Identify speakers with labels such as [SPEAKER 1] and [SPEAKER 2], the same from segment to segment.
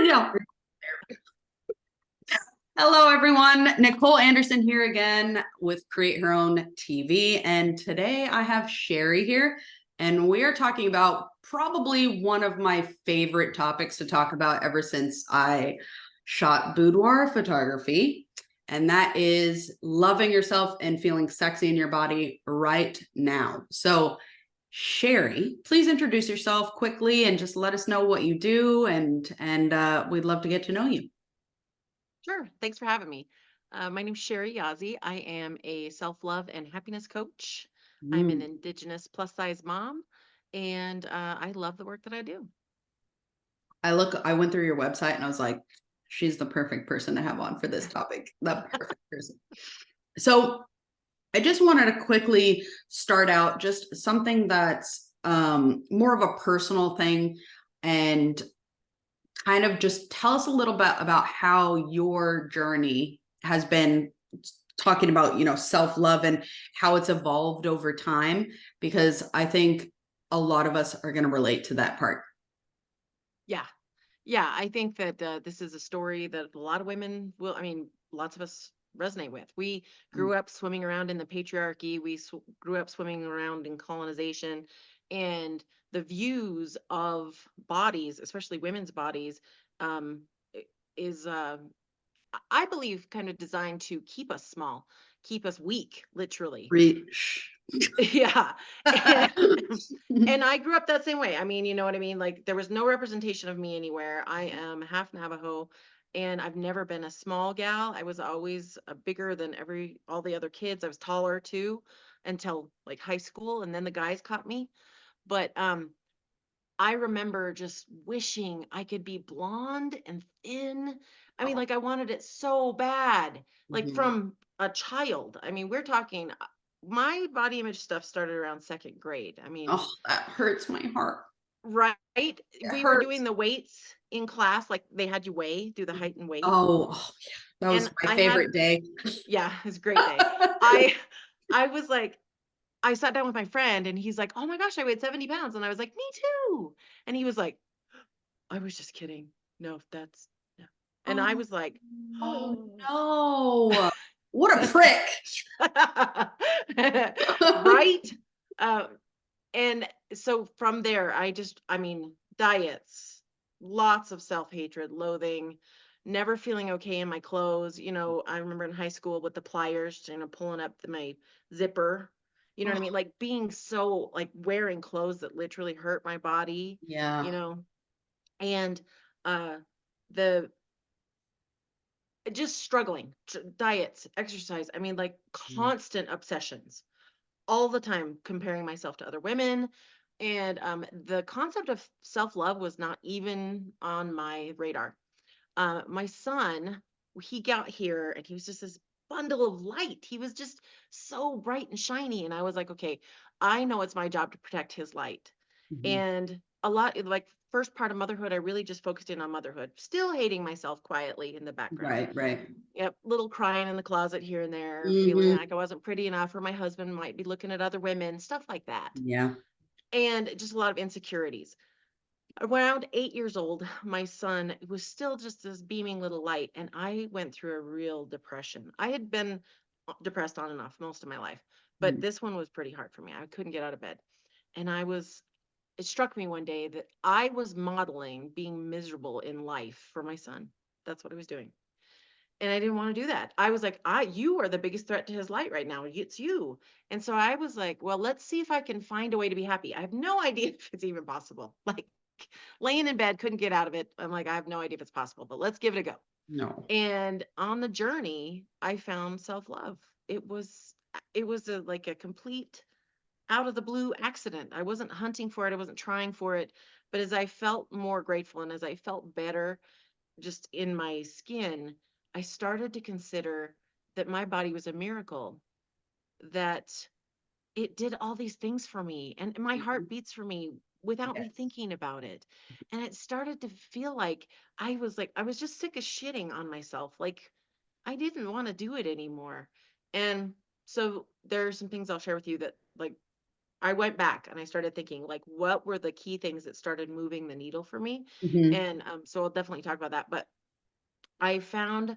[SPEAKER 1] Yeah. Hello, everyone. Nicole Anderson here again with Create Her Own TV. And today I have Cheri here, and we are talking about probably one of my favorite topics to talk about ever since I shot boudoir photography. And that is loving yourself and feeling sexy in your body right now. So, Cheri, please introduce yourself quickly and just let us know what you do, and we'd love to get to know you.
[SPEAKER 2] Sure. Thanks for having me. My name's Cheri Yazzi. I am a self-love and happiness coach. I'm an
[SPEAKER 1] Mm.
[SPEAKER 2] Indigenous plus-size mom, and I love the work that I do.
[SPEAKER 1] I went through your website and I was like, she's the perfect person to have on for this topic. The perfect person. So I just wanted to quickly start out just something that's more of a personal thing, and kind of just tell us a little bit about how your journey has been, talking about, self-love and how it's evolved over time, because I think a lot of us are going to relate to that part.
[SPEAKER 2] Yeah. Yeah. I think that this is a story that a lot of women will, lots of us resonate with. We grew up swimming around in the patriarchy. We grew up swimming around in colonization, and the views of bodies, especially women's bodies, um, is I believe kind of designed to keep us small, keep us weak, literally.
[SPEAKER 1] Reach.
[SPEAKER 2] Yeah. And, and I grew up that same way. You know what I mean? Like there was no representation of me anywhere. I am half Navajo, and I've never been a small gal. I was always bigger than all the other kids. I was taller too until like high school, and then the guys caught me. But I remember just wishing I could be blonde and thin.
[SPEAKER 1] Oh.
[SPEAKER 2] Like I wanted it so bad, like
[SPEAKER 1] Mhm.
[SPEAKER 2] from a child. We're talking, my body image stuff started around second grade.
[SPEAKER 1] Oh, that hurts my heart.
[SPEAKER 2] Right?
[SPEAKER 1] It
[SPEAKER 2] We were
[SPEAKER 1] hurts.
[SPEAKER 2] doing the weights in class, like they had you weigh, do the height and weight.
[SPEAKER 1] Oh, yeah. That was
[SPEAKER 2] And
[SPEAKER 1] my favorite day.
[SPEAKER 2] yeah, it was a great day. I, I was like, I sat down with my friend and he's like, oh my gosh, I weighed 70 pounds. And I was like, me too. And he was like, I was just kidding. No, that's no. And I
[SPEAKER 1] Oh,
[SPEAKER 2] was like,
[SPEAKER 1] oh
[SPEAKER 2] oh.
[SPEAKER 1] no. What a prick.
[SPEAKER 2] Right? Uh, and so from there, diets, lots of self-hatred, loathing, never feeling okay in my clothes. I remember in high school with the pliers, pulling up my zipper. You know what I
[SPEAKER 1] Oh,
[SPEAKER 2] mean? Like being so like wearing clothes that literally hurt my body,
[SPEAKER 1] yeah.
[SPEAKER 2] you know, and uh the just struggling, diets, exercise. Like
[SPEAKER 1] Mm.
[SPEAKER 2] constant obsessions all the time, comparing myself to other women. And the concept of self love was not even on my radar. My son, he got here and he was just this bundle of light. He was just so bright and shiny. And I was like, okay, I know it's my job to protect his light.
[SPEAKER 1] Mhm.
[SPEAKER 2] And a lot, like, first part of motherhood, I really just focused in on motherhood, still hating myself quietly in the background.
[SPEAKER 1] Right, right.
[SPEAKER 2] Yep, little crying in the closet here and there, feeling
[SPEAKER 1] Hmm.
[SPEAKER 2] like I wasn't pretty enough, or my husband might be looking at other women, stuff like that.
[SPEAKER 1] Yeah.
[SPEAKER 2] And just a lot of insecurities. Around 8 years old, my son was still just this beaming little light, and I went through a real depression. I had been depressed on and off most of my life, but
[SPEAKER 1] Mm.
[SPEAKER 2] this one was pretty hard for me. I couldn't get out of bed. And it struck me one day that I was modeling being miserable in life for my son. That's what I was doing. And I didn't want to do that. I was like, you are the biggest threat to his light right now. It's you. And so I was like, well, let's see if I can find a way to be happy. I have no idea if it's even possible. Like laying in bed, couldn't get out of it. I'm like, I have no idea if it's possible, but let's give it a go.
[SPEAKER 1] No.
[SPEAKER 2] And on the journey, I found self-love. It was like a complete out of the blue accident. I wasn't hunting for it. I wasn't trying for it. But as I felt more grateful and as I felt better just in my skin, I started to consider that my body was a miracle, that it did all these things for me, and my
[SPEAKER 1] Mhm.
[SPEAKER 2] heart beats for me without me
[SPEAKER 1] Yes.
[SPEAKER 2] thinking about it. And it started to feel like I was just sick of shitting on myself. Like I didn't want to do it anymore. And so there are some things I'll share with you that like I went back and I started thinking, like, what were the key things that started moving the needle for me?
[SPEAKER 1] Mhm.
[SPEAKER 2] And so I'll definitely talk about that. But I found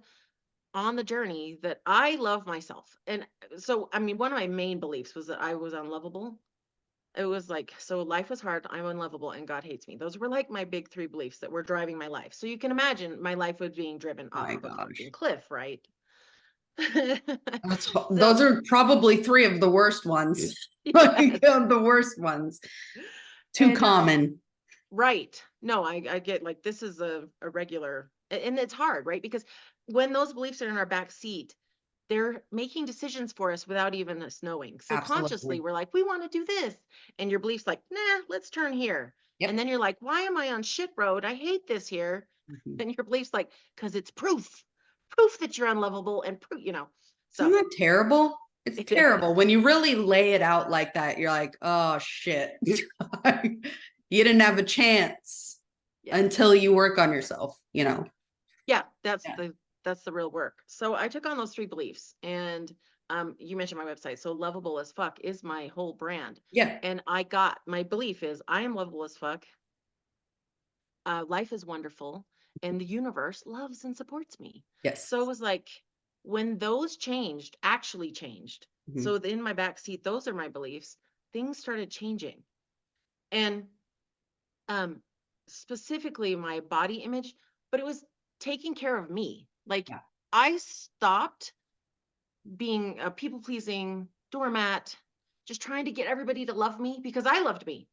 [SPEAKER 2] on the journey that I love myself. And so, I mean, one of my main beliefs was that I was unlovable. It was like, so life was hard, I'm unlovable, and God hates me. Those were like my big three beliefs that were driving my life. So you can imagine my life was being driven off
[SPEAKER 1] My
[SPEAKER 2] of a fucking
[SPEAKER 1] gosh.
[SPEAKER 2] cliff, right?
[SPEAKER 1] Those
[SPEAKER 2] So,
[SPEAKER 1] are probably three of the worst ones. Like,
[SPEAKER 2] yes.
[SPEAKER 1] the worst ones. Too
[SPEAKER 2] And
[SPEAKER 1] common.
[SPEAKER 2] right. No, I get like this is a regular and it's hard, right? Because when those beliefs are in our back seat, they're making decisions for us without even us knowing. Subconsciously,
[SPEAKER 1] Absolutely.
[SPEAKER 2] we're like, we want to do this. And your belief's like, nah, let's turn here. And
[SPEAKER 1] Yep.
[SPEAKER 2] then you're like, why am I on shit road? I hate this here.
[SPEAKER 1] Mhm.
[SPEAKER 2] And your belief's like, because it's proof that you're unlovable and proof, you know.
[SPEAKER 1] Isn't
[SPEAKER 2] So
[SPEAKER 1] that terrible? It's
[SPEAKER 2] it
[SPEAKER 1] terrible.
[SPEAKER 2] is.
[SPEAKER 1] When you really lay it out like that, you're like, oh shit. You didn't have a chance
[SPEAKER 2] Yeah.
[SPEAKER 1] until you work on yourself, you know?
[SPEAKER 2] Yeah,
[SPEAKER 1] Yeah.
[SPEAKER 2] that's the real work. So I took on those three beliefs and you mentioned my website. So lovable as fuck is my whole brand.
[SPEAKER 1] Yeah.
[SPEAKER 2] And I got my belief is I am lovable as fuck. Life is wonderful and the universe loves and supports me.
[SPEAKER 1] Yes.
[SPEAKER 2] So it was like when those changed, actually changed.
[SPEAKER 1] Mhm.
[SPEAKER 2] So in my back seat, those are my beliefs. Things started changing. And um specifically my body image, but it was taking care of me. Like
[SPEAKER 1] Yeah.
[SPEAKER 2] I stopped being a people pleasing doormat, just trying to get everybody to love me because I loved me.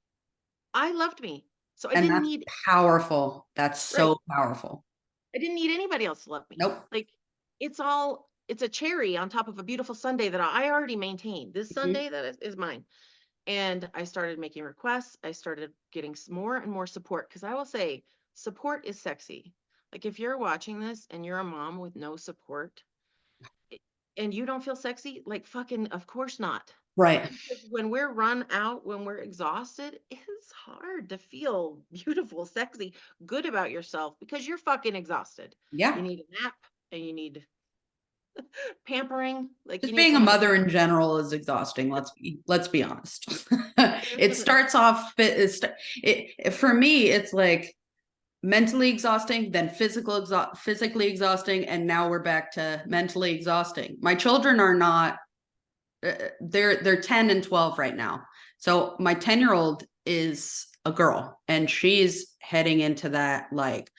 [SPEAKER 2] I loved me. So I
[SPEAKER 1] And
[SPEAKER 2] didn't
[SPEAKER 1] that's
[SPEAKER 2] need,
[SPEAKER 1] powerful. That's
[SPEAKER 2] right.
[SPEAKER 1] so powerful.
[SPEAKER 2] I didn't need anybody else to love me.
[SPEAKER 1] Nope.
[SPEAKER 2] Like it's a cherry on top of a beautiful Sunday that I already maintained. This
[SPEAKER 1] Mhm.
[SPEAKER 2] Sunday that is mine. And I started making requests. I started getting more and more support because I will say support is sexy. Like if you're watching this and you're a mom with no support and you don't feel sexy, like fucking, of course not.
[SPEAKER 1] Right.
[SPEAKER 2] Because when we're run out, when we're exhausted, it's hard to feel beautiful, sexy, good about yourself because you're fucking exhausted. You
[SPEAKER 1] Yeah.
[SPEAKER 2] need a nap and you need pampering. Like you
[SPEAKER 1] Just
[SPEAKER 2] need
[SPEAKER 1] being a
[SPEAKER 2] someone to
[SPEAKER 1] mother
[SPEAKER 2] pamper.
[SPEAKER 1] in general is exhausting. Let's be honest. It starts off for me it's like mentally exhausting, then physically exhausting, and now we're back to mentally exhausting. My children are not they're 10 and 12 right now. So my 10-year-old is a girl and she's heading into that like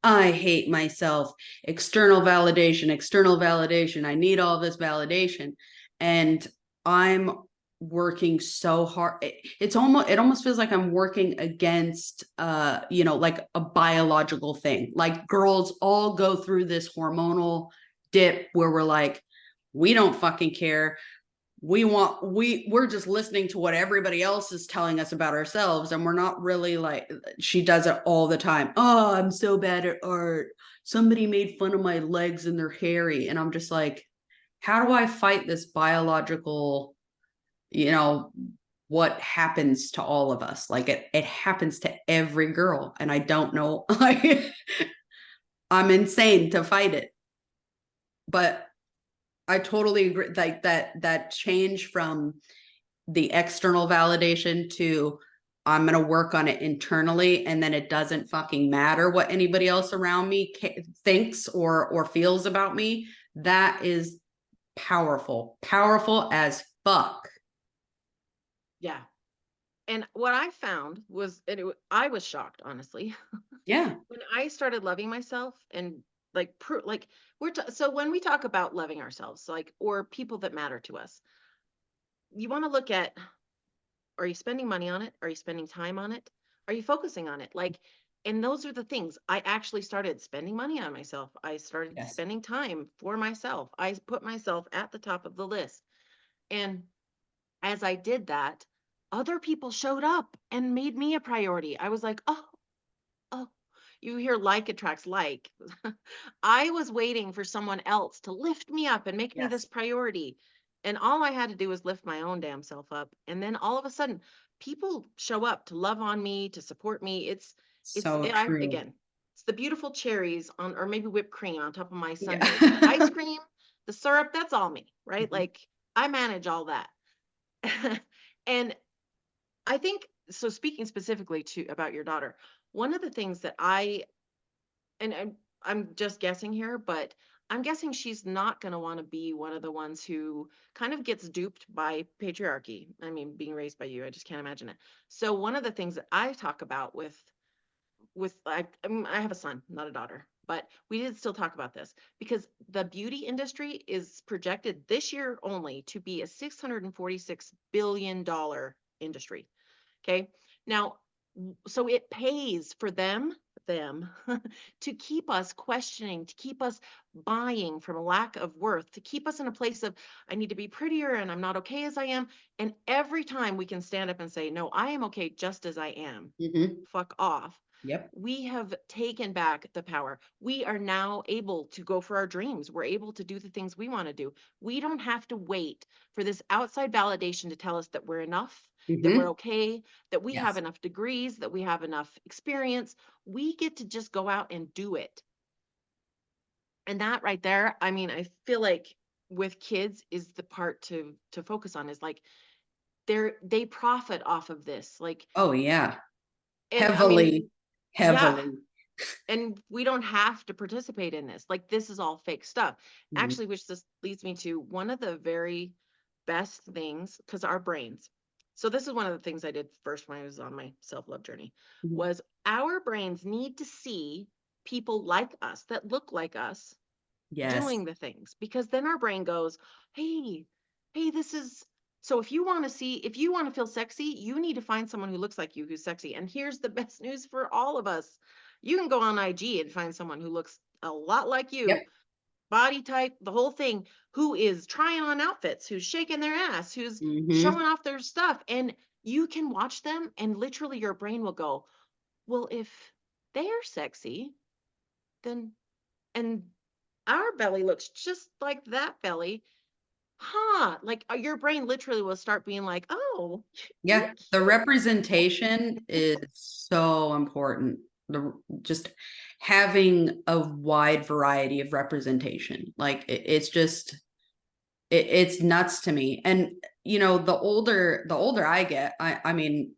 [SPEAKER 1] I hate myself, external validation. I need all this validation. And I'm working so hard. It almost feels like I'm working against like a biological thing. Like girls all go through this hormonal dip where we're like, we don't fucking care. We're just listening to what everybody else is telling us about ourselves, and we're not really like, she does it all the time. Oh, I'm so bad at art, somebody made fun of my legs and they're hairy, and I'm just like, how do I fight this biological, you know what happens to all of us? Like it happens to every girl, and I don't know. Like I'm insane to fight it, but I totally agree. Like that change from the external validation to I'm going to work on it internally, and then it doesn't fucking matter what anybody else around me thinks or feels about me. That is powerful as fuck.
[SPEAKER 2] Yeah. And what I found was, I was shocked, honestly,
[SPEAKER 1] Yeah.
[SPEAKER 2] when I started loving myself and like, so when we talk about loving ourselves, like, or people that matter to us, you want to look at, are you spending money on it? Are you spending time on it? Are you focusing on it? Like, and those are the things I actually started spending money on myself. I started
[SPEAKER 1] Yes.
[SPEAKER 2] spending time for myself. I put myself at the top of the list. And as I did that, other people showed up and made me a priority. I was like, oh, you hear like attracts like. I was waiting for someone else to lift me up and make me this
[SPEAKER 1] Yes.
[SPEAKER 2] priority. And all I had to do was lift my own damn self up. And then all of a sudden, people show up to love on me, to support me.
[SPEAKER 1] So true.
[SPEAKER 2] Again, it's the beautiful cherries on, or maybe whipped cream on top of my sundae. But the ice
[SPEAKER 1] Yeah.
[SPEAKER 2] cream, the syrup, that's all me, right?
[SPEAKER 1] Mhm.
[SPEAKER 2] Like I manage all that. And I think so. Speaking specifically to about your daughter, one of the things that and I'm just guessing here, but I'm guessing she's not going to want to be one of the ones who kind of gets duped by patriarchy. I mean, being raised by you, I just can't imagine it. So one of the things that I talk about I have a son, not a daughter, but we did still talk about this because the beauty industry is projected this year only to be a $646 billion industry. Okay. Now, so it pays for them to keep us questioning, to keep us buying from a lack of worth, to keep us in a place of, I need to be prettier and I'm not okay as I am. And every time we can stand up and say, no, I am okay just as I am,
[SPEAKER 1] Hmm.
[SPEAKER 2] fuck off.
[SPEAKER 1] Yep.
[SPEAKER 2] We have taken back the power. We are now able to go for our dreams. We're able to do the things we want to do. We don't have to wait for this outside validation to tell us that we're enough, that we're
[SPEAKER 1] Hmm.
[SPEAKER 2] okay, that we have
[SPEAKER 1] Yes.
[SPEAKER 2] enough degrees, that we have enough experience. We get to just go out and do it. And that right there, I mean, I feel like with kids is the part to focus on is like they profit off of this. Like,
[SPEAKER 1] Oh yeah.
[SPEAKER 2] and I mean,
[SPEAKER 1] Heavily,
[SPEAKER 2] yeah,
[SPEAKER 1] heavily.
[SPEAKER 2] and we don't have to participate in this. Like, this is all fake stuff.
[SPEAKER 1] Mhm.
[SPEAKER 2] Actually, which this leads me to one of the very best things, because our brains. So this is one of the things I did first when I was on my self-love journey,
[SPEAKER 1] Mhm.
[SPEAKER 2] was our brains need to see people like us that look like us
[SPEAKER 1] Yes.
[SPEAKER 2] doing the things, because then our brain goes, hey, hey, this is, so if you want to see, if you want to feel sexy, you need to find someone who looks like you, who's sexy. And here's the best news for all of us. You can go on IG and find someone who looks a lot like you,
[SPEAKER 1] Yep.
[SPEAKER 2] body type, the whole thing, who is trying on outfits, who's shaking their ass, who's
[SPEAKER 1] Hmm.
[SPEAKER 2] showing off their stuff. And you can watch them and literally your brain will go, well, if they're sexy, then, and our belly looks just like that belly. Huh? Like your brain literally will start being like, "Oh, you're
[SPEAKER 1] Yeah. The
[SPEAKER 2] cute."
[SPEAKER 1] representation is so important. The just having a wide variety of representation. Like it's just it's nuts to me. And the older I get, I mean,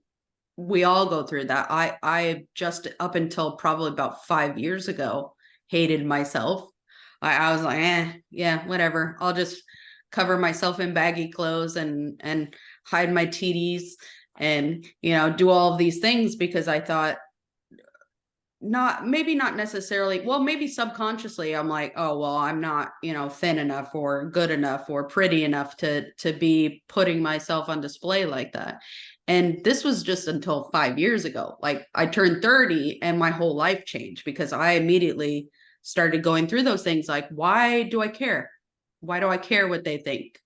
[SPEAKER 1] we all go through that. I just up until probably about 5 years ago hated myself. I was like, yeah, whatever. I'll just cover myself in baggy clothes and hide my TDs and do all of these things because I thought not necessarily, well, maybe subconsciously I'm like, oh well, I'm not thin enough or good enough or pretty enough to be putting myself on display like that. And this was just until 5 years ago. Like I turned 30 and my whole life changed because I immediately started going through those things like, why do I care? Why do I care what they think?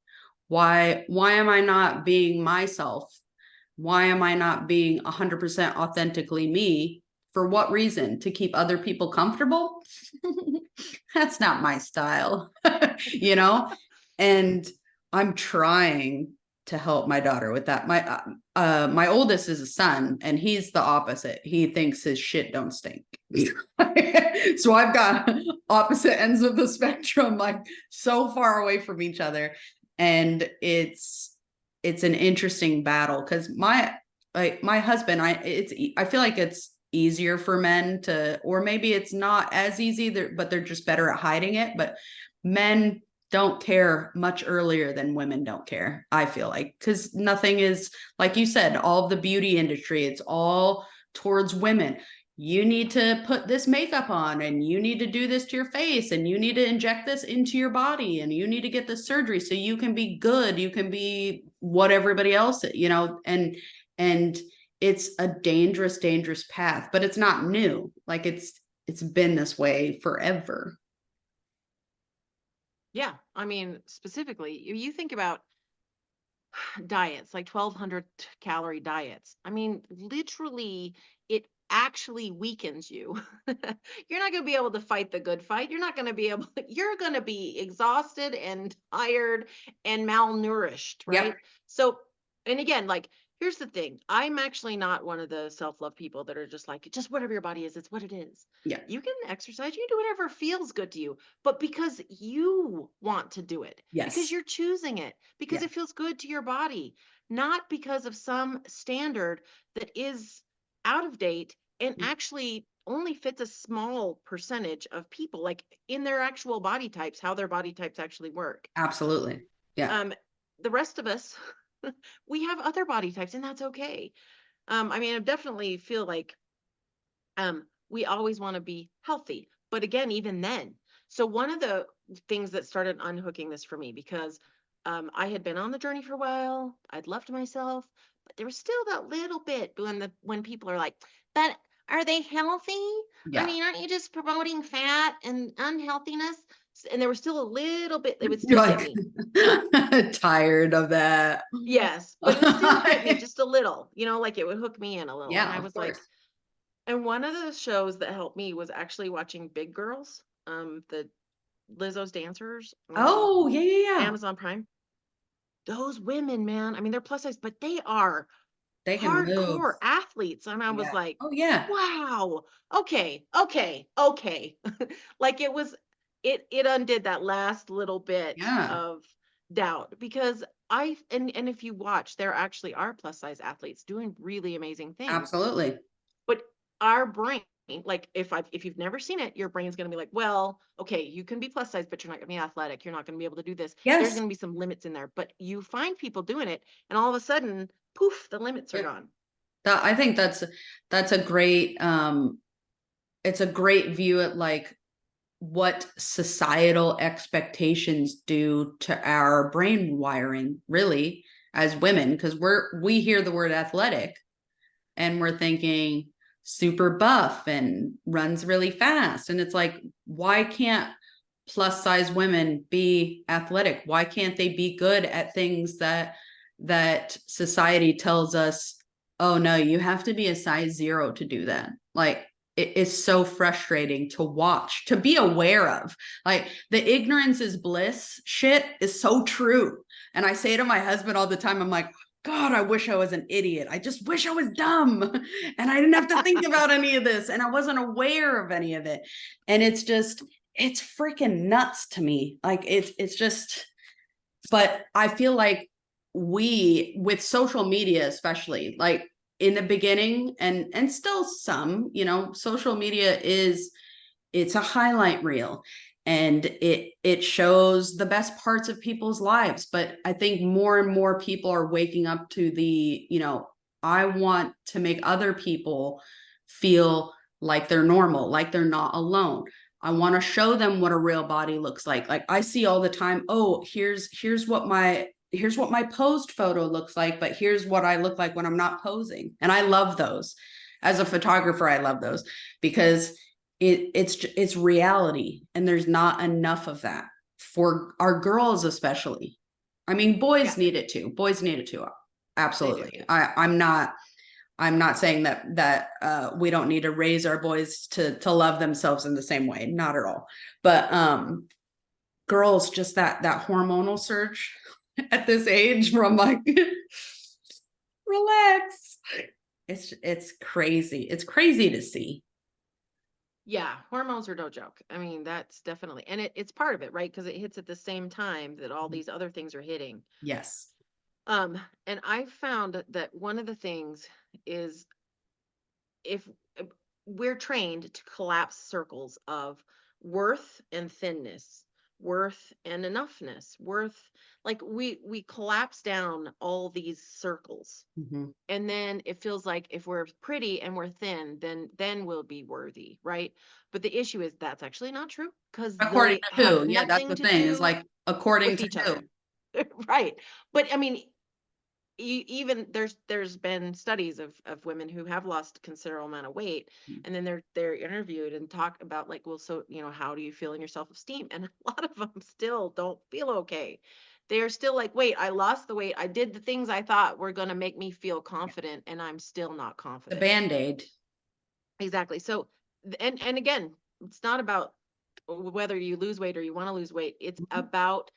[SPEAKER 1] Why am I not being myself? Why am I not being 100% authentically me? For what reason? To keep other people comfortable? That's not my style, you know? And I'm trying to help my daughter with that. My oldest is a son and he's the opposite. He thinks his shit don't stink. So I've got opposite ends of the spectrum, like so far away from each other. And it's an interesting battle because my husband, I feel like it's easier for men to, or maybe it's not as easy, but they're just better at hiding it. But men don't care much earlier than women don't care, I feel like, because nothing is, like you said, all of the beauty industry, it's all towards women. You need to put this makeup on and you need to do this to your face and you need to inject this into your body and you need to get this surgery so you can be good, you can be what everybody else, and it's a dangerous path, but it's not new. Like it's been this way forever.
[SPEAKER 2] Yeah, I mean, specifically, you think about diets, like 1,200 calorie diets. I mean, literally, it actually weakens you. You're not going to be able to fight the good fight. You're not going to be able, you're going to be exhausted and tired and malnourished,
[SPEAKER 1] Yep.
[SPEAKER 2] right? So, and again, like Here's the thing. I'm actually not one of the self-love people that are just like, just whatever your body is, it's what it is.
[SPEAKER 1] Yeah.
[SPEAKER 2] You can exercise, you can do whatever feels good to you, but because you want to do it, because
[SPEAKER 1] Yes.
[SPEAKER 2] you're choosing it, because
[SPEAKER 1] Yeah.
[SPEAKER 2] it feels good to your body, not because of some standard that is out of date and actually only fits a small percentage of people, like in their actual body types, how their body types actually work.
[SPEAKER 1] Absolutely. Yeah.
[SPEAKER 2] Um, the rest of us, we have other body types, and that's okay. I mean, I definitely feel like we always want to be healthy, but again, even then. So one of the things that started unhooking this for me, because I had been on the journey for a while, I'd loved myself, but there was still that little bit when people are like, but are they healthy? I
[SPEAKER 1] Yeah.
[SPEAKER 2] mean, aren't you just promoting fat and unhealthiness? And there was still a little bit, it would
[SPEAKER 1] You're
[SPEAKER 2] still get
[SPEAKER 1] like
[SPEAKER 2] me.
[SPEAKER 1] tired of that.
[SPEAKER 2] Yes, but it would still get me just a little, like it would hook me in a little. And
[SPEAKER 1] Yeah,
[SPEAKER 2] I
[SPEAKER 1] of
[SPEAKER 2] was like,
[SPEAKER 1] course.
[SPEAKER 2] and one of the shows that helped me was actually watching Big Girls, the Lizzo's dancers on
[SPEAKER 1] Oh, yeah, yeah, yeah.
[SPEAKER 2] Amazon Prime. Those women, man, I mean, they're plus size, but they are
[SPEAKER 1] They can move.
[SPEAKER 2] hardcore athletes. And I was
[SPEAKER 1] Yeah.
[SPEAKER 2] like,
[SPEAKER 1] Oh, yeah.
[SPEAKER 2] wow, okay, okay, okay. Like it undid that last little bit
[SPEAKER 1] Yeah.
[SPEAKER 2] of doubt because and if you watch, there actually are plus size athletes doing really amazing things.
[SPEAKER 1] Absolutely.
[SPEAKER 2] But our brain, like if you've never seen it, your brain's gonna be like, well, okay, you can be plus size, but you're not gonna be athletic. You're not gonna be able to do this. There's
[SPEAKER 1] Yes.
[SPEAKER 2] gonna be some limits in there. But you find people doing it, and all of a sudden, poof, the limits are
[SPEAKER 1] Yeah.
[SPEAKER 2] gone.
[SPEAKER 1] That I think that's a great it's a great view at like what societal expectations do to our brain wiring, really, as women, because we hear the word athletic and we're thinking super buff and runs really fast. And it's like, why can't plus size women be athletic? Why can't they be good at things that society tells us, oh no, you have to be a size 0 to do that? Like it is so frustrating to watch, to be aware of. Like the ignorance is bliss shit is so true. And I say to my husband all the time, I'm like, God, I wish I was an idiot. I just wish I was dumb and I didn't have to think about any of this and I wasn't aware of any of it. And it's freaking nuts to me. Like it's just, but I feel like we with social media, especially like in the beginning and still some, social media it's a highlight reel and it shows the best parts of people's lives, but I think more and more people are waking up to the I want to make other people feel like they're normal, like they're not alone. I want to show them what a real body looks like I see all the time, oh, here's what my posed photo looks like, but here's what I look like when I'm not posing. And I love those. As a photographer, I love those because it's reality and there's not enough of that for our girls, especially. I mean,
[SPEAKER 2] Yeah,
[SPEAKER 1] boys need it too,
[SPEAKER 2] they do.
[SPEAKER 1] absolutely. I'm not saying that we don't need to raise our boys to love themselves in the same way, not at all, but girls, just that hormonal surge at this age where I'm like, relax. It's crazy, it's crazy to see.
[SPEAKER 2] Yeah, hormones are no joke. I mean, that's definitely, and it's part of it, right? Because it hits at the same time that all these other things are hitting.
[SPEAKER 1] Yes.
[SPEAKER 2] And I found that one of the things is if we're trained to collapse circles of worth and thinness, worth and enoughness, worth, like we collapse down all these circles.
[SPEAKER 1] Mhm.
[SPEAKER 2] And then it feels like if we're pretty and we're thin, then we'll be worthy, right? But the issue is that's actually not true because
[SPEAKER 1] According
[SPEAKER 2] they
[SPEAKER 1] to
[SPEAKER 2] have
[SPEAKER 1] who? Yeah, that's
[SPEAKER 2] nothing
[SPEAKER 1] the
[SPEAKER 2] to
[SPEAKER 1] thing, is
[SPEAKER 2] do
[SPEAKER 1] like according
[SPEAKER 2] with
[SPEAKER 1] to
[SPEAKER 2] each
[SPEAKER 1] who?
[SPEAKER 2] other. Right. But I mean, even there's been studies of women who have lost considerable amount of weight, and then they're interviewed and talk about like, well, so how do you feel in your self-esteem? And a lot of them still don't feel okay. They're still like, wait, I lost the weight, I did the things I thought were going to make me feel confident, and I'm still not
[SPEAKER 1] The
[SPEAKER 2] confident.
[SPEAKER 1] Band-Aid.
[SPEAKER 2] Exactly. So and again, it's not about whether you lose weight or you want to lose weight. It's
[SPEAKER 1] Mhm.
[SPEAKER 2] about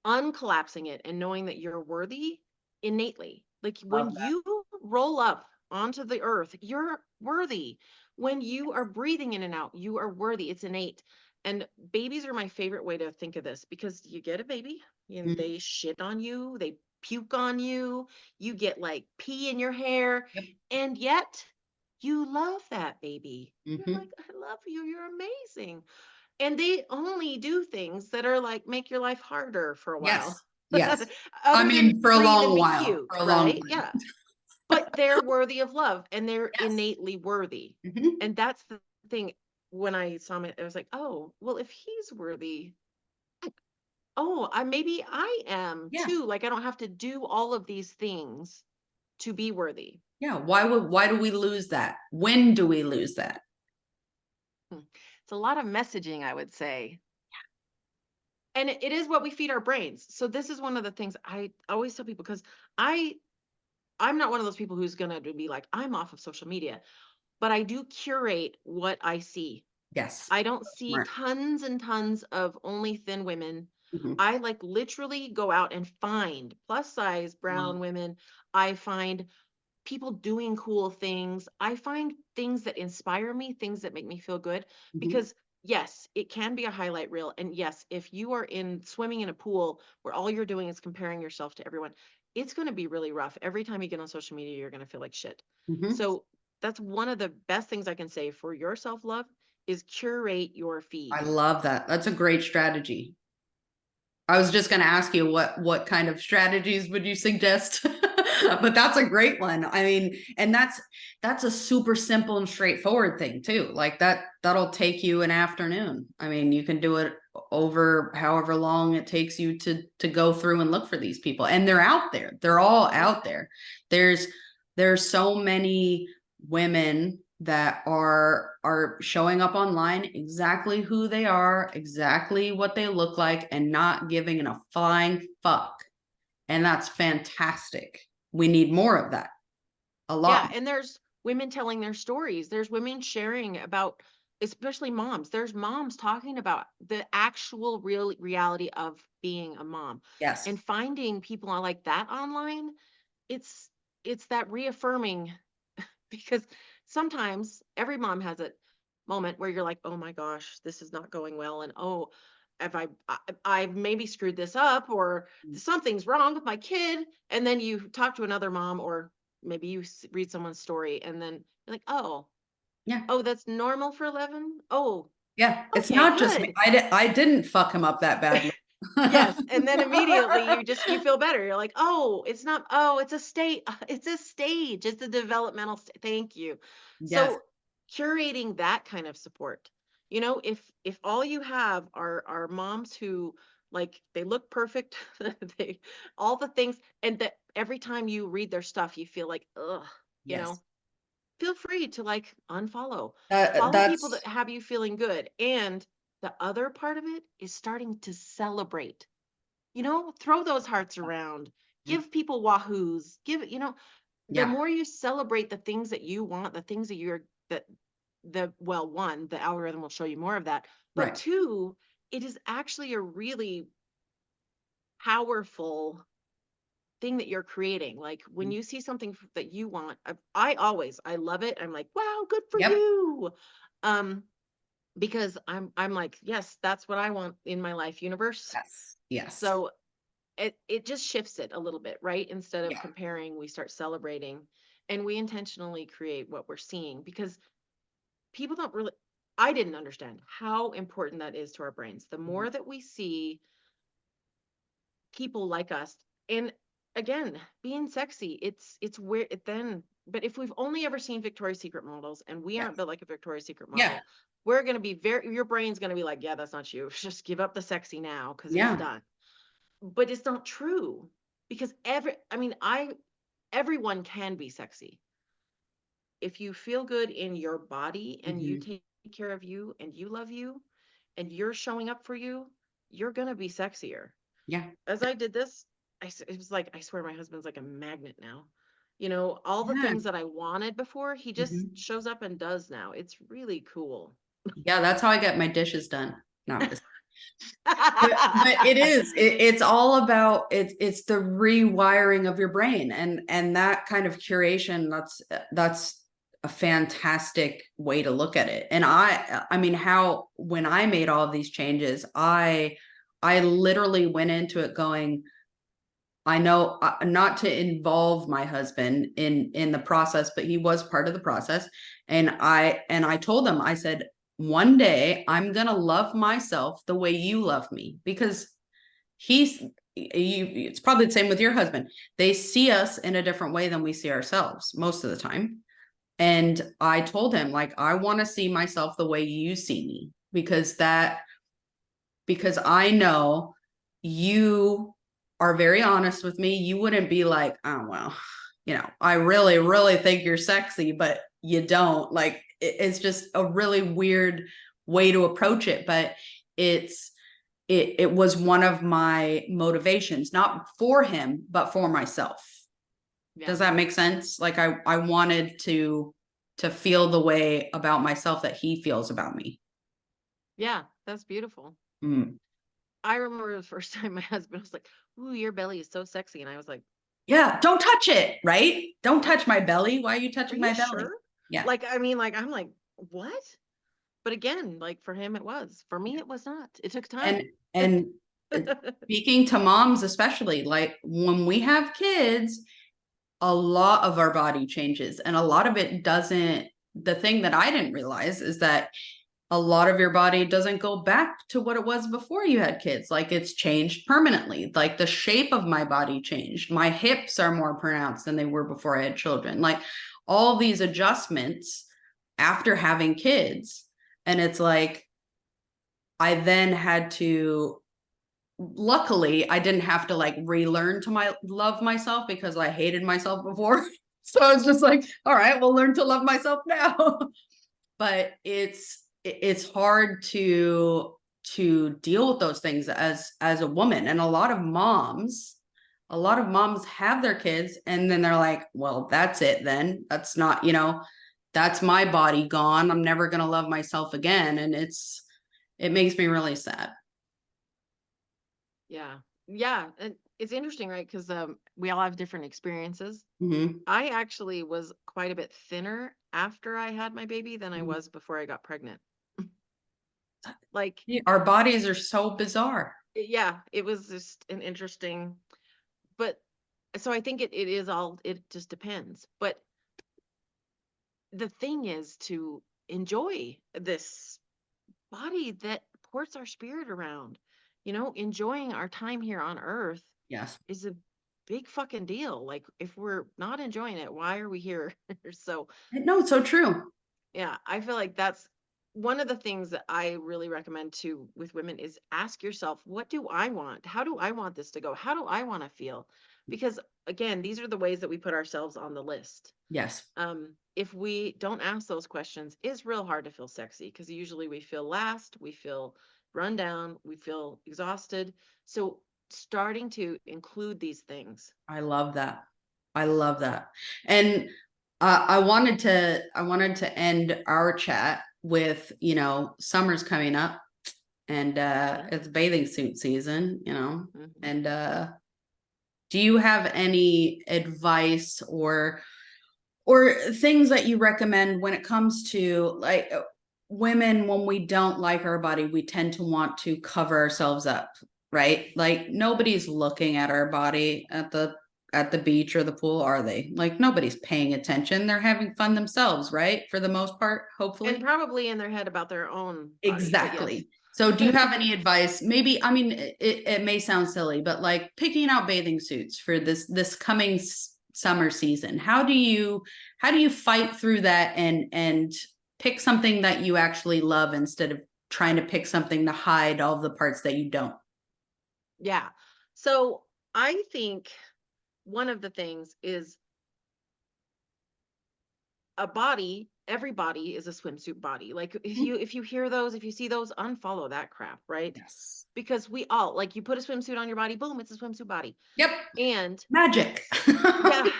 [SPEAKER 2] uncollapsing it and knowing that you're worthy innately. Like when
[SPEAKER 1] Love that.
[SPEAKER 2] you roll up onto the earth, you're worthy. When you are breathing in and out, you are worthy. It's innate. And babies are my favorite way to think of this, because you get a baby and
[SPEAKER 1] Mhm.
[SPEAKER 2] they shit on you, they puke on you, you get like pee in your hair,
[SPEAKER 1] Yep.
[SPEAKER 2] and yet you love that baby. You're like,
[SPEAKER 1] Mhm.
[SPEAKER 2] I love you, you're amazing. And they only do things that are like make your life harder for a while.
[SPEAKER 1] Yes. Yes. I
[SPEAKER 2] Other than
[SPEAKER 1] mean, for a
[SPEAKER 2] breathe and
[SPEAKER 1] long
[SPEAKER 2] be
[SPEAKER 1] while,
[SPEAKER 2] cute,
[SPEAKER 1] for a long
[SPEAKER 2] right?
[SPEAKER 1] time.
[SPEAKER 2] Yeah. But they're worthy of love and they're
[SPEAKER 1] Yes.
[SPEAKER 2] innately worthy.
[SPEAKER 1] Mhm.
[SPEAKER 2] And that's the thing. When I saw him, I was like, oh, well, if he's worthy, oh, maybe I am
[SPEAKER 1] Yeah.
[SPEAKER 2] too. Like I don't have to do all of these things to be worthy.
[SPEAKER 1] Yeah. Why do we lose that? When do we lose that?
[SPEAKER 2] Hmm. It's a lot of messaging, I would say. And it is what we feed our brains. So this is one of the things I always tell people, because I I'm not one of those people who's gonna be like, I'm off of social media, but I do curate what I see.
[SPEAKER 1] Yes.
[SPEAKER 2] I don't see
[SPEAKER 1] Smart.
[SPEAKER 2] tons and tons of only thin women.
[SPEAKER 1] Mhm.
[SPEAKER 2] I like literally go out and find plus size
[SPEAKER 1] Wow.
[SPEAKER 2] brown women. I find people doing cool things. I find things that inspire me, things that make me feel good.
[SPEAKER 1] Mhm.
[SPEAKER 2] Because yes, it can be a highlight reel. And yes, if you are in swimming in a pool where all you're doing is comparing yourself to everyone, it's going to be really rough. Every time you get on social media, you're going to feel like shit.
[SPEAKER 1] Mhm.
[SPEAKER 2] So that's one of the best things I can say for your self love is curate your
[SPEAKER 1] I
[SPEAKER 2] feed.
[SPEAKER 1] love that. That's a great strategy. I was just going to ask you what kind of strategies would you suggest? But that's a great one. I mean, and that's a super simple and straightforward thing too. Like that'll take you an afternoon. I mean, you can do it over however long it takes you to go through and look for these people. And they're out there. They're all
[SPEAKER 2] Yeah.
[SPEAKER 1] out there. There's there's so many women that are showing up online exactly who they are, exactly what they look like, and not giving a flying fuck. And that's fantastic. We need more of that. A lot
[SPEAKER 2] Yeah,
[SPEAKER 1] more.
[SPEAKER 2] and there's women telling their stories. There's women sharing about, especially moms. There's moms talking about the actual real reality of being a mom.
[SPEAKER 1] Yes.
[SPEAKER 2] And finding people like that online, it's it's that reaffirming, because sometimes every mom has a moment where you're like, "Oh my gosh, this is not going well," and "Oh, if I've maybe screwed this up, or something's wrong with my kid," and then you talk to another mom, or maybe you read someone's story, and then you're like, "Oh,
[SPEAKER 1] Yeah.
[SPEAKER 2] oh, that's normal for 11. Oh,
[SPEAKER 1] Yeah. It's
[SPEAKER 2] okay,
[SPEAKER 1] not just me.
[SPEAKER 2] good."
[SPEAKER 1] I didn't fuck him up that badly.
[SPEAKER 2] Yes, and then immediately you feel better. You're like, "Oh, it's not, oh, it's a state, it's a stage, it's a developmental thank you."
[SPEAKER 1] Yes.
[SPEAKER 2] So curating that kind of support. If all you have are moms who, like, they look perfect, they all the things, and that every time you read their stuff you feel like, ugh, you know,
[SPEAKER 1] Yes.
[SPEAKER 2] feel free to like unfollow.
[SPEAKER 1] That
[SPEAKER 2] Follow people
[SPEAKER 1] that's
[SPEAKER 2] that have you feeling good. And the other part of it is starting to celebrate. Throw those hearts around, give people wahoos, the
[SPEAKER 1] yeah.
[SPEAKER 2] more you celebrate the things that you want, the things that you're, that well, one, the algorithm will show you more of that, but
[SPEAKER 1] Right.
[SPEAKER 2] two, it is actually a really powerful thing that you're creating. Like when you see something that you want, I love it. I'm like, wow, good for
[SPEAKER 1] Yep.
[SPEAKER 2] you. Um, because I'm like, yes, that's what I want in my life universe.
[SPEAKER 1] Yes. Yes.
[SPEAKER 2] So it just shifts it a little bit, right? Instead of
[SPEAKER 1] Yeah.
[SPEAKER 2] comparing, we start celebrating, and we intentionally create what we're seeing, because people don't really, I didn't understand how important that is to our brains. The
[SPEAKER 1] Mhm.
[SPEAKER 2] more that we see people like us, and again, being sexy, it's weird then. But if we've only ever seen Victoria's Secret models and we aren't
[SPEAKER 1] Yes.
[SPEAKER 2] built like a Victoria's Secret
[SPEAKER 1] Yeah.
[SPEAKER 2] model, we're going to be your brain's going to be like, yeah, that's not you. Just give up the sexy now because it's
[SPEAKER 1] Yeah.
[SPEAKER 2] done. But it's not true, because everyone can be sexy. If you feel good in your body and you
[SPEAKER 1] Mhm.
[SPEAKER 2] take care of you and you love you and you're showing up for you, you're going to be sexier.
[SPEAKER 1] Yeah.
[SPEAKER 2] As I did this, it was like, I swear my husband's like a magnet now. All the
[SPEAKER 1] Yeah.
[SPEAKER 2] things that I wanted before, he just
[SPEAKER 1] Mhm.
[SPEAKER 2] shows up and does now. It's really cool.
[SPEAKER 1] Yeah, that's how I get my dishes done. No, I'm just But it is, it's all about it's the rewiring of your brain, and that kind of curation, that's a fantastic way to look at it. And I mean, how when I made all of these changes, I literally went into it going, I know not to involve my husband in the process, but he was part of the process. And I told him, I said, one day I'm gonna love myself the way you love me, because he's you. It's probably the same with your husband. They see us in a different way than we see ourselves most of the time. And I told him, like, I want to see myself the way you see me, because I know you are very honest with me. You wouldn't be like, oh, well, I really, really think you're sexy, but you don't. Like, it's just a really weird way to approach it. But it was one of my motivations, not for him, but for myself.
[SPEAKER 2] Yeah.
[SPEAKER 1] Does that make sense? Like, I wanted to feel the way about myself that he feels about me.
[SPEAKER 2] Yeah, that's beautiful.
[SPEAKER 1] Mm.
[SPEAKER 2] I remember the first time my husband was like, "Ooh, your belly is so sexy." And I was like,
[SPEAKER 1] Yeah, don't touch it, right? Don't
[SPEAKER 2] "What?
[SPEAKER 1] touch my belly. Why are you
[SPEAKER 2] Are
[SPEAKER 1] touching
[SPEAKER 2] you
[SPEAKER 1] my belly?
[SPEAKER 2] sure?"
[SPEAKER 1] Yeah.
[SPEAKER 2] Like, I mean, like, I'm like, "What?" But again, like for him it was. For me it was not. It took
[SPEAKER 1] And
[SPEAKER 2] time.
[SPEAKER 1] and speaking to moms, especially, like when we have kids, a lot of our body changes, and a lot of it doesn't. The thing that I didn't realize is that a lot of your body doesn't go back to what it was before you had kids. Like, it's changed permanently. Like, the shape of my body changed. My hips are more pronounced than they were before I had children. Like, all these adjustments after having kids. And it's like, I then had to, luckily, I didn't have to like relearn to love myself, because I hated myself before. So I was just like, all right, we'll learn to love myself now. But it's hard to deal with those things as a woman. And a lot of moms have their kids, and then they're like, well, that's it then. That's not, that's my body gone. I'm never going to love myself again. And it makes me really sad.
[SPEAKER 2] Yeah. Yeah. And it's interesting, right? Because we all have different experiences.
[SPEAKER 1] Mhm.
[SPEAKER 2] I actually was quite a bit thinner after I had my baby than I was before I got pregnant. Like,
[SPEAKER 1] Our bodies are so bizarre.
[SPEAKER 2] yeah, it was just an interesting, but so I think it is all, it just depends. But the thing is to enjoy this body that ports our spirit around. Enjoying our time here on earth
[SPEAKER 1] Yes.
[SPEAKER 2] is a big fucking deal. Like, if we're not enjoying it, why are we here? So,
[SPEAKER 1] No, it's so true.
[SPEAKER 2] yeah, I feel like that's one of the things that I really recommend to with women is ask yourself, what do I want? How do I want this to go? How do I want to feel? Because again, these are the ways that we put ourselves on the list.
[SPEAKER 1] Yes.
[SPEAKER 2] If we don't ask those questions, it's real hard to feel sexy because usually we feel last, we feel run down, we feel exhausted. So starting to include these things.
[SPEAKER 1] I love that. I love that. And I wanted to end our chat with, summer's coming up, and
[SPEAKER 2] Yeah.
[SPEAKER 1] it's bathing suit season,
[SPEAKER 2] Mhm.
[SPEAKER 1] and do you have any advice or things that you recommend when it comes to, like, women, when we don't like our body, we tend to want to cover ourselves up, right? Like, nobody's looking at our body at the beach or the pool, are they? Like, nobody's paying attention. They're having fun themselves, right? For the most part,
[SPEAKER 2] And
[SPEAKER 1] hopefully.
[SPEAKER 2] probably in their head about their own body, but yes.
[SPEAKER 1] Exactly. So do you have any advice? Maybe, I mean, it may sound silly, but like picking out bathing suits for this coming summer season. How do you fight through that and pick something that you actually love, instead of trying to pick something to hide all the parts that you don't?
[SPEAKER 2] Yeah. So I think one of the things is every body is a swimsuit body. Like, if you hear those, if you see those, unfollow that crap, right?
[SPEAKER 1] Yes.
[SPEAKER 2] Because we all, like, you put a swimsuit on your body, boom, it's a swimsuit body.
[SPEAKER 1] Yep.
[SPEAKER 2] And
[SPEAKER 1] Magic.
[SPEAKER 2] yeah,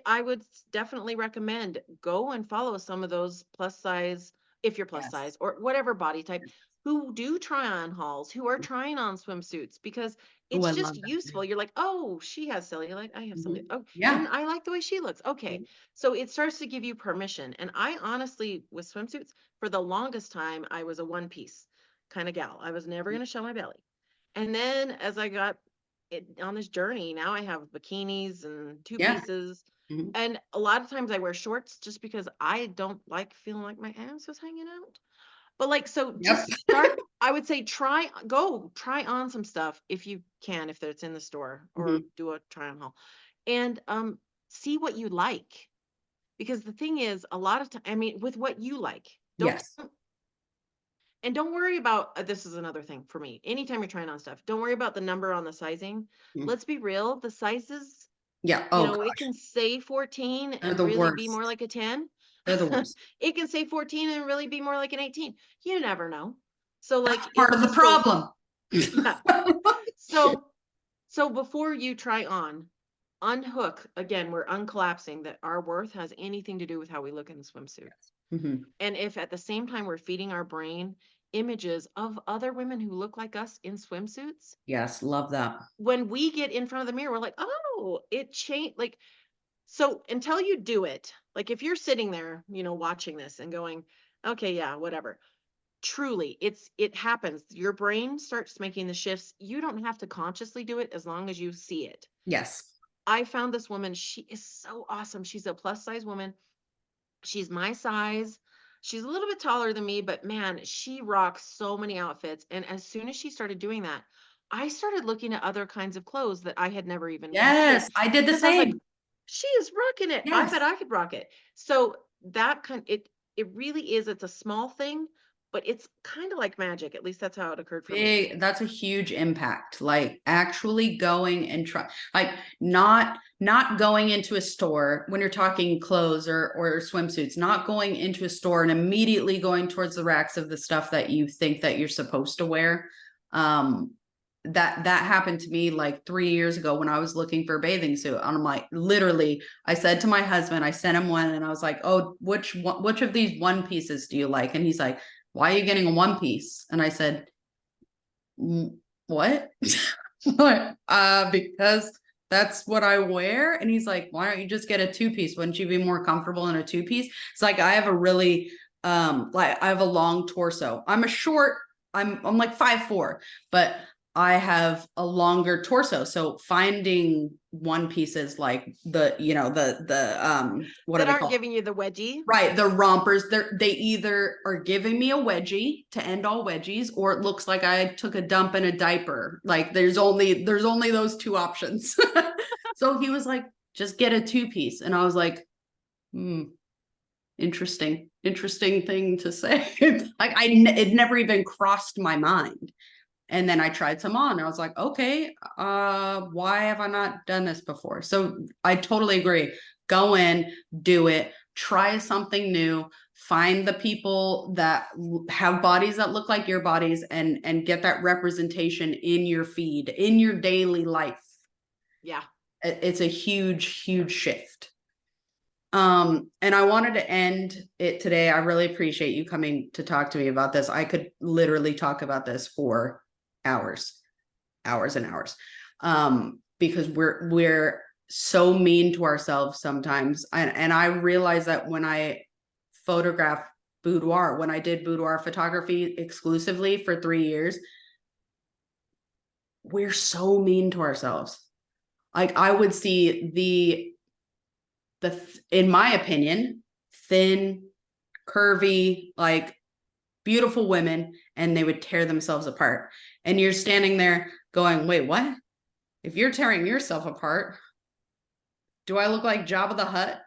[SPEAKER 2] I would definitely recommend go and follow some of those plus size. if you're plus
[SPEAKER 1] Yes.
[SPEAKER 2] size or whatever body type, who do try on hauls, who are trying on swimsuits because
[SPEAKER 1] Oh,
[SPEAKER 2] it's
[SPEAKER 1] I
[SPEAKER 2] just
[SPEAKER 1] love that.
[SPEAKER 2] useful. You're like, oh, she has cellulite. I have cellulite.
[SPEAKER 1] Mhm.
[SPEAKER 2] Oh,
[SPEAKER 1] Yeah.
[SPEAKER 2] and I like the way she looks. Okay. So it starts to give you permission. And I honestly, with swimsuits, for the longest time, I was a one piece kind of gal. I was never going to show my belly. And then as I got on this journey, now I have bikinis and two
[SPEAKER 1] Yeah.
[SPEAKER 2] pieces.
[SPEAKER 1] Mhm.
[SPEAKER 2] And a lot of times I wear shorts just because I don't like feeling like my ass is hanging out. But like, so
[SPEAKER 1] Yep.
[SPEAKER 2] just start, I would say go try on some stuff if you can, if it's in the store, or
[SPEAKER 1] Mhm.
[SPEAKER 2] do a try on haul and see what you like. Because the thing is, a lot of time, I mean, with what you like, don't,
[SPEAKER 1] Yes.
[SPEAKER 2] and don't worry about, this is another thing for me. Anytime you're trying on stuff, don't worry about the number on the sizing.
[SPEAKER 1] Mhm.
[SPEAKER 2] Let's be real, the sizes,
[SPEAKER 1] Yeah. Oh
[SPEAKER 2] it
[SPEAKER 1] gosh,
[SPEAKER 2] can say 14
[SPEAKER 1] they're
[SPEAKER 2] and
[SPEAKER 1] the
[SPEAKER 2] really be more
[SPEAKER 1] worst.
[SPEAKER 2] like a 10.
[SPEAKER 1] They're the worst.
[SPEAKER 2] It can say 14 and really be more like an 18. You never know. So
[SPEAKER 1] That's
[SPEAKER 2] like
[SPEAKER 1] part
[SPEAKER 2] it
[SPEAKER 1] of the
[SPEAKER 2] just goes,
[SPEAKER 1] problem.
[SPEAKER 2] yeah. So before you try on, unhook again, we're uncollapsing that our worth has anything to do with how we look in the swimsuit.
[SPEAKER 1] Mhm.
[SPEAKER 2] And if at the same time we're feeding our brain images of other women who look like us in swimsuits,
[SPEAKER 1] Yes, love that.
[SPEAKER 2] when we get in front of the mirror, we're like, oh, it changed. Like, so until you do it, like if you're sitting there, watching this and going, okay, yeah, whatever. Truly, it happens. Your brain starts making the shifts. You don't have to consciously do it as long as you see it.
[SPEAKER 1] Yes.
[SPEAKER 2] I found this woman, she is so awesome. She's a plus size woman. She's my size. She's a little bit taller than me, but man, she rocks so many outfits. And as soon as she started doing that, I started looking at other kinds of clothes that I had never even considered
[SPEAKER 1] Yes, I did the
[SPEAKER 2] because I was like,
[SPEAKER 1] same.
[SPEAKER 2] she is rocking it. I bet
[SPEAKER 1] Yes.
[SPEAKER 2] I could rock it. So that it really is, it's a small thing, but it's kind of like magic. At least that's how it occurred for me.
[SPEAKER 1] Big, that's a huge impact. Like actually going and try, like not going into a store when you're talking clothes or swimsuits, not going into a store and immediately going towards the racks of the stuff that you think that you're supposed to wear. That happened to me like 3 years ago when I was looking for a bathing suit. And I'm like, literally, I said to my husband, I sent him one and I was like, oh, which of these one pieces do you like? And he's like, why are you getting a one piece? And I said, what? What? Because that's what I wear. And he's like, why don't you just get a two piece? Wouldn't you be more comfortable in a two piece? It's like I have a really like I have a long torso. I'm a short, I'm like 5'4", but I have a longer torso. So finding one pieces like the what are
[SPEAKER 2] That
[SPEAKER 1] they
[SPEAKER 2] aren't
[SPEAKER 1] called?
[SPEAKER 2] giving you the wedgie.
[SPEAKER 1] Right, the rompers, they either are giving me a wedgie to end all wedgies, or it looks like I took a dump in a diaper. Like there's only those two options. So he was like, just get a two piece. And I was like, interesting thing to say. Like it never even crossed my mind. And then I tried some on. And I was like, okay, why have I not done this before? So I totally agree. Go in, do it, try something new, find the people that have bodies that look like your bodies and get that representation in your feed, in your daily life.
[SPEAKER 2] Yeah.
[SPEAKER 1] It's a huge shift. And I wanted to end it today. I really appreciate you coming to talk to me about this. I could literally talk about this for hours and hours. Because we're so mean to ourselves sometimes. And I realize that when I photograph boudoir, when I did boudoir photography exclusively for 3 years, we're so mean to ourselves. Like I would see in my opinion, thin, curvy, like beautiful women, and they would tear themselves apart. And you're standing there going, wait, what? If you're tearing yourself apart, do I look like Jabba the Hutt?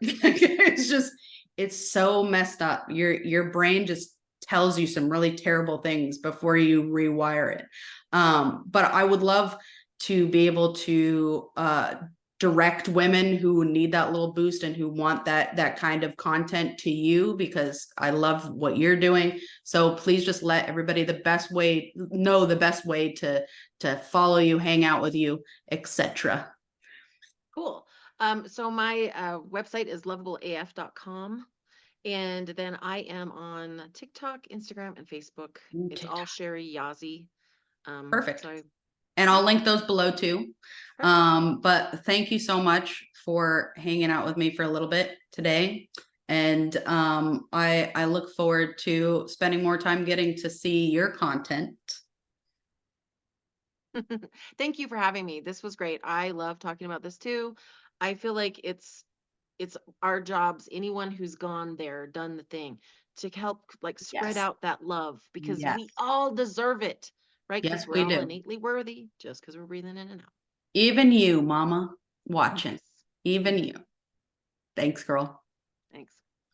[SPEAKER 1] It's so messed up. Your brain just tells you some really terrible things before you rewire it. But I would love to be able to direct women who need that little boost and who want that kind of content to you, because I love what you're doing. So please just let everybody the best way to follow you, hang out with you, etc.
[SPEAKER 2] Cool. So my website is lovableaf.com. And then I am on TikTok, Instagram, and Facebook. It's all
[SPEAKER 1] TikTok.
[SPEAKER 2] Cheri Yazzi.
[SPEAKER 1] Perfect.
[SPEAKER 2] So
[SPEAKER 1] And I'll link those below too.
[SPEAKER 2] perfect.
[SPEAKER 1] But thank you so much for hanging out with me for a little bit today. And I look forward to spending more time getting to see your content.
[SPEAKER 2] Thank you for having me. This was great. I love talking about this too. I feel like it's our jobs, anyone who's gone there, done the thing, to help like spread
[SPEAKER 1] Yes.
[SPEAKER 2] out that love because
[SPEAKER 1] Yes.
[SPEAKER 2] we all deserve it, right? Because
[SPEAKER 1] Yes,
[SPEAKER 2] we're
[SPEAKER 1] we
[SPEAKER 2] all
[SPEAKER 1] do.
[SPEAKER 2] innately worthy just because we're breathing in and out.
[SPEAKER 1] Even you, mama, watching.
[SPEAKER 2] Yes.
[SPEAKER 1] Even
[SPEAKER 2] Thank
[SPEAKER 1] you.
[SPEAKER 2] you.
[SPEAKER 1] Thanks, girl.
[SPEAKER 2] Thanks.